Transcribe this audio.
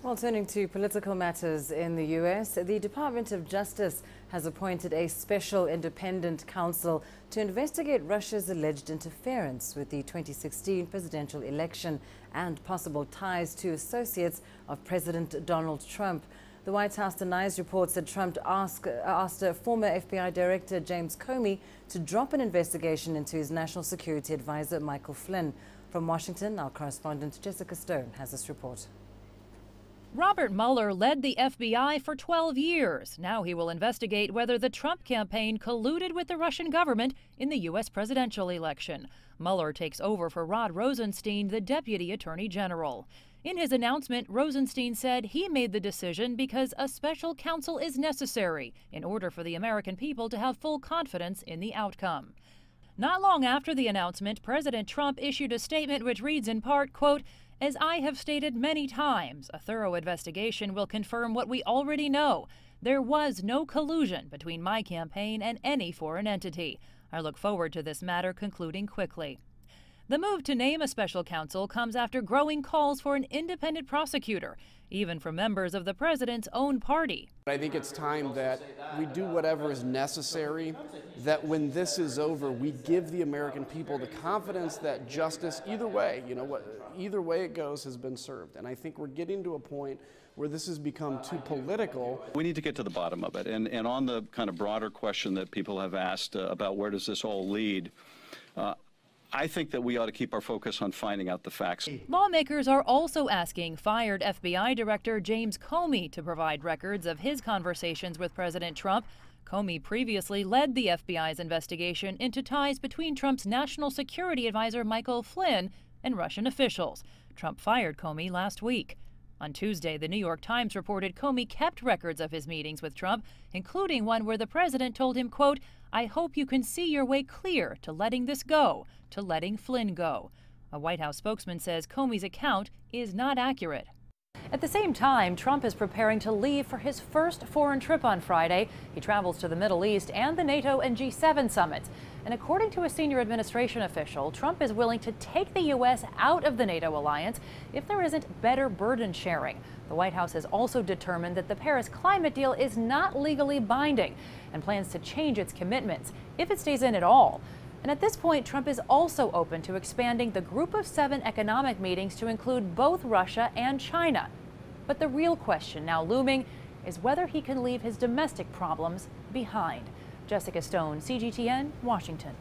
Well, turning to political matters in the U.S., the Department of Justice has appointed a special independent counsel to investigate Russia's alleged interference with the 2016 presidential election and possible ties to associates of President Donald Trump. The White House denies reports that Trump asked former FBI Director James Comey to drop an investigation into his national security advisor Michael Flynn. From Washington, our correspondent Jessica Stone has this report. Robert Mueller led the FBI for 12 years. Now he will investigate whether the Trump campaign colluded with the Russian government in the U.S. presidential election. Mueller takes over for Rod Rosenstein, the Deputy Attorney General. In his announcement, Rosenstein said he made the decision because a special counsel is necessary in order for the American people to have full confidence in the outcome. Not long after the announcement, President Trump issued a statement which reads in part, quote, "As I have stated many times, a thorough investigation will confirm what we already know. There was no collusion between my campaign and any foreign entity. I look forward to this matter concluding quickly." The move to name a special counsel comes after growing calls for an independent prosecutor, even from members of the president's own party. I think it's time that we do whatever is necessary, that when this is over, we give the American people the confidence that justice, either way it goes, has been served. And I think we're getting to a point where this has become too political. We need to get to the bottom of it. And on the kind of broader question that people have asked about where does this all lead, I think that we ought to keep our focus on finding out the facts. Lawmakers are also asking fired FBI Director James Comey to provide records of his conversations with President Trump. Comey previously led the FBI's investigation into ties between Trump's national security advisor Michael Flynn and Russian officials. Trump fired Comey last week. On Tuesday, the New York Times reported Comey kept records of his meetings with Trump, including one where the president told him, quote, "I hope you can see your way clear to letting this go, to letting Flynn go." A White House spokesman says Comey's account is not accurate. At the same time, Trump is preparing to leave for his first foreign trip on Friday. He travels to the Middle East and the NATO and G7 summits. And according to a senior administration official, Trump is willing to take the U.S. out of the NATO alliance if there isn't better burden sharing. The White House has also determined that the Paris climate deal is not legally binding and plans to change its commitments if it stays in at all. And at this point, Trump is also open to expanding the Group of 7 economic meetings to include both Russia and China. But the real question now looming is whether he can leave his domestic problems behind. Jessica Stone, CGTN, Washington.